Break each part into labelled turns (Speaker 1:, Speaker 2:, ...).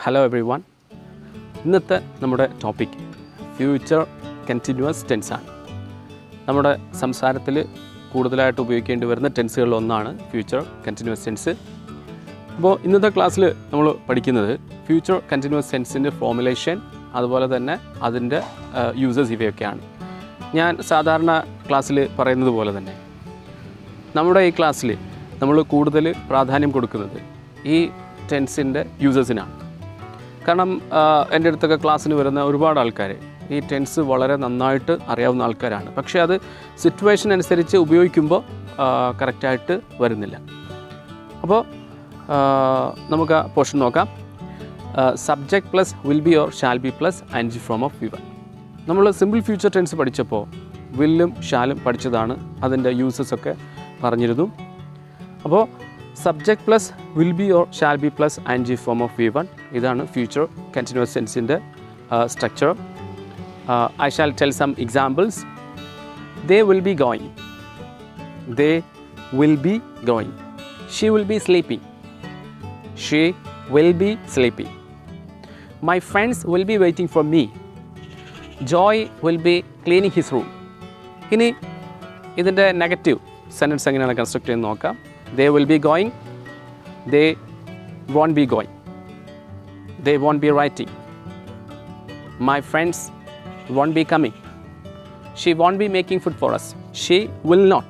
Speaker 1: Hello every one. ഇന്നത്തെ നമ്മുടെ topic future continuous ടെൻസാണ്. നമ്മുടെ സംസാരത്തിൽ കൂടുതലായിട്ട് ഉപയോഗിക്കേണ്ടി വരുന്ന ടെൻസുകളിൽ ഒന്നാണ് ഫ്യൂച്ചർ കണ്ടിന്യൂസ് ടെൻസ്. അപ്പോൾ ഇന്നത്തെ ക്ലാസ്സിൽ നമ്മൾ പഠിക്കുന്നത് ഫ്യൂച്ചർ കണ്ടിന്യൂസ് ടെൻസിൻ്റെ ഫോർമുലേഷൻ, അതുപോലെ തന്നെ അതിൻ്റെ യൂസേഴ്സ് ഇവയൊക്കെയാണ്. ഞാൻ സാധാരണ ക്ലാസ്സിൽ പറയുന്നത് പോലെ തന്നെ നമ്മുടെ ഈ ക്ലാസ്സിൽ നമ്മൾ കൂടുതൽ പ്രാധാന്യം കൊടുക്കുന്നത് ഈ ടെൻസിൻ്റെ യൂസേഴ്സിനാണ്. കാരണം എൻ്റെ അടുത്തൊക്കെ ക്ലാസ്സിന് വരുന്ന ഒരുപാട് ആൾക്കാർ ഈ ടെൻസ് വളരെ നന്നായിട്ട് അറിയാവുന്ന ആൾക്കാരാണ്. പക്ഷേ അത് സിറ്റുവേഷൻ അനുസരിച്ച് ഉപയോഗിക്കുമ്പോൾ കറക്റ്റായിട്ട് വരുന്നില്ല. അപ്പോൾ നമുക്ക് ആ പോർഷൻ നോക്കാം. Subject plus will be or shall be plus ing form of V one. നമ്മൾ സിമ്പിൾ ഫ്യൂച്ചർ ടെൻസ് പഠിച്ചപ്പോൾ വില്ലും ഷാലും പഠിച്ചതാണ്. അതിൻ്റെ യൂസസൊക്കെ പറഞ്ഞിരുന്നു. അപ്പോൾ subject plus will be or shall be plus ing form of V one, ഇതാണ് ഫ്യൂച്ചർ കണ്ടിന്യൂസ് ടെൻസിൻ്റെ structure. I shall tell some examples. They will be going. They will be going. She will be sleeping. She will be sleeping. My friends will be waiting for me. Joy will be cleaning his room. ഇനി ഇതിൻ്റെ negative sentence എങ്ങനെയാണ് construct ചെയ്യുന്നത് നോക്കാം. They will be going. They won't be going. They won't be writing. My friends won't be coming. She won't be making food for us. She will not.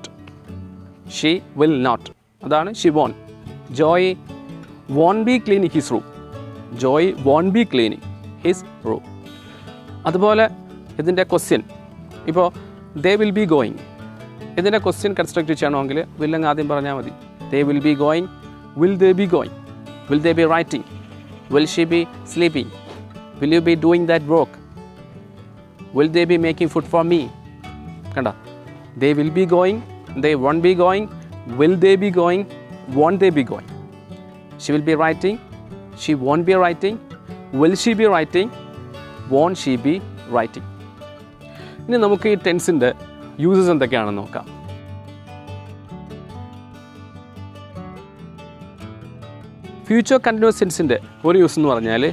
Speaker 1: She will not. അതാണ് she won't. Joy won't be cleaning his room. Joy won't be cleaning his room. അതുപോലെ ഇതിൻ്റെ question, ഇപ്പോൾ they will be going, ഇതിൻ്റെ question construct ചെയ്യണമെങ്കിൽ വില്ലങ്ങ് ആദ്യം പറഞ്ഞാൽ മതി. They will be going. Will they be going? Will they be writing? Will she be sleeping? Will you be doing that work? Will they be making food for me? കണ്ട, they will be going, they won't be going, will they be going, won't they be going. She will be writing, she won't be writing, will she be writing, won't she be writing. ഇനി നമുക്ക് ഈ ടെൻസിൻ്റെ uses എന്തൊക്കെയാണെന്ന് നോക്കാം. Future continuous ടെൻസിൻ്റെ ഒരു use എന്ന് പറഞ്ഞാൽ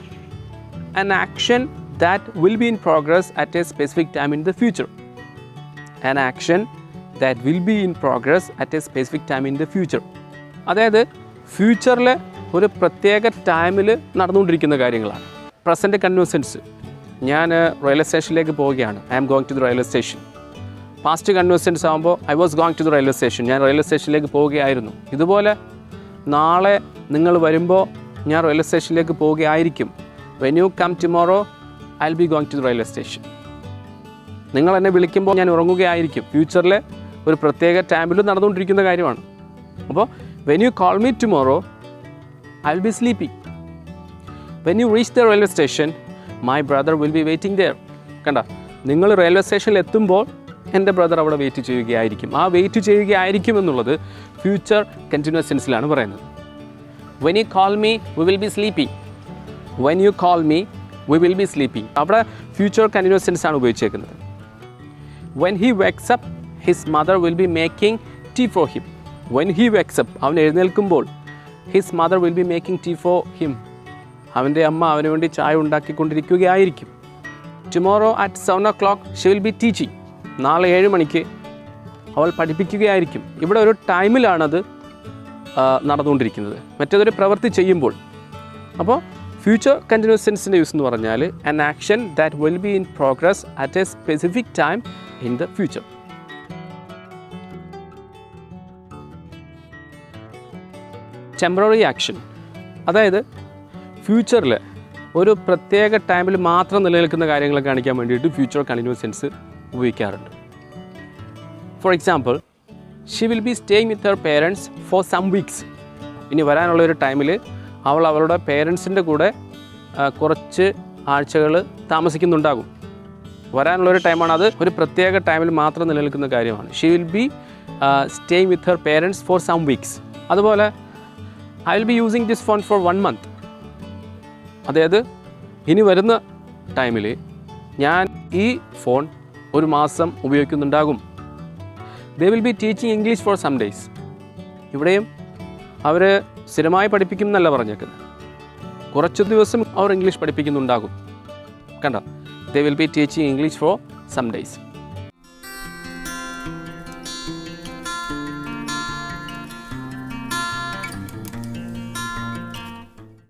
Speaker 1: an action that will be in progress at a specific time in the future. An action that will be in progress at a specific time in the future. അതായത് ഫ്യൂച്ചറിൽ ഒരു പ്രത്യേക ടൈമിൽ നടന്നുകൊണ്ടിരിക്കുന്ന കാര്യങ്ങളാണ്. പ്രസൻറ്റ് കണ്ടിന്യൂസ് ടെൻസ്, ഞാൻ railway സ്റ്റേഷനിലേക്ക് പോവുകയാണ്. I am going to the railway station. Past continuous tense ആകുമ്പോൾ I was going to the railway station, ഞാൻ റെയിൽവേ സ്റ്റേഷനിലേക്ക് പോവുകയായിരുന്നു. ഇതുപോലെ നാളെ നിങ്ങൾ വരുമ്പോൾ ഞാൻ റെയിൽവേ സ്റ്റേഷനിലേക്ക് പോവുകയായിരിക്കും. When you come tomorrow, I'll be going to the railway station. നിങ്ങൾ എന്നെ വിളിക്കുമ്പോൾ ഞാൻ ഉറങ്ങുകയായിരിക്കും. ഫ്യൂച്ചറിലെ ഒരു പ്രത്യേക ടൈമിൽ നടന്നുകൊണ്ടിരിക്കുന്ന കാര്യമാണ്. അപ്പോൾ when you call me tomorrow, I'll be sleeping. When you reach the railway station, my brother will be waiting there. കണ്ട, നിങ്ങൾ റെയിൽവേ സ്റ്റേഷനിൽ എത്തുമ്പോൾ എൻ്റെ ബ്രദർ അവിടെ വെയിറ്റ് ചെയ്യുകയായിരിക്കും. ആ വെയിറ്റ് ചെയ്യുകയായിരിക്കും എന്നുള്ളത് ഫ്യൂച്ചർ കണ്ടിന്യൂസ് ടെൻസിലാണ് പറയുന്നത്. When you call me, we will be sleeping. When you call me, we will be sleeping. അവിടെ ഫ്യൂച്ചർ കണ്ടിന്യൂസ് ടെൻസ് ആണ് ഉപയോഗിച്ചേക്കുന്നത്. When he wakes up, his mother will be making tea for him. When he wakes up, അവൻ എഴുന്നേൽക്കുമ്പോൾ his mother will be making tea for him. അവൻ്റെ അമ്മ അവന് വേണ്ടി ചായ ഉണ്ടാക്കിക്കൊണ്ടിരിക്കുകയായിരിക്കും. Tomorrow at 7 o'clock, she will be teaching. നാളെ 7 മണിക്ക് അവൾ പഠിപ്പിക്കുകയായിരിക്കും. ഇവിടെ ഒരു ടൈമിലാണത് നടന്നുകൊണ്ടിരിക്കുന്നത്, മറ്റേതൊരു പ്രവൃത്തി ചെയ്യുമ്പോൾ. അപ്പോൾ ഫ്യൂച്ചർ കണ്ടിന്യൂസ് ടെൻസിൻ്റെ യൂസ് എന്ന് പറഞ്ഞാൽ an action that will be in progress at a specific time in the future. Temporary action, അതായത് ഫ്യൂച്ചറിൽ ഒരു പ്രത്യേക ടൈമിൽ മാത്രം നിലനിൽക്കുന്ന കാര്യങ്ങൾ കാണിക്കാൻ വേണ്ടിയിട്ട് ഫ്യൂച്ചർ കണ്ടിന്യൂസ് ടെൻസ് ഉപയോഗിക്കാറുണ്ട്. For example, she will be staying with her parents for some weeks. ഇനി വരാനുള്ള ഒരു ടൈമിൽ അവൾ അവളുടെ പേരൻസിൻ്റെ കൂടെ കുറച്ച് ആഴ്ചകൾ താമസിക്കുന്നുണ്ടാകും. വരാനുള്ളൊരു ടൈമാണ്, അത് ഒരു പ്രത്യേക ടൈമിൽ മാത്രം നിലനിൽക്കുന്ന കാര്യമാണ്. She will be staying with her parents for some weeks. അതുപോലെ I will be using this phone for 1 month. അതായത് ഇനി വരുന്ന ടൈമിൽ ഞാൻ ഈ ഫോൺ ഒരു മാസം ഉപയോഗിക്കുന്നുണ്ടാകും. They will be teaching English for some days. ഇവിടെയും അവർ സ്ഥിരമായി പഠിപ്പിക്കും എന്നല്ല പറഞ്ഞേക്കുന്നത്. കുറച്ച് ദിവസം അവർ ഇംഗ്ലീഷ് പഠിപ്പിക്കുന്നുണ്ടാകും. കണ്ടോ, they will be teaching English for some days.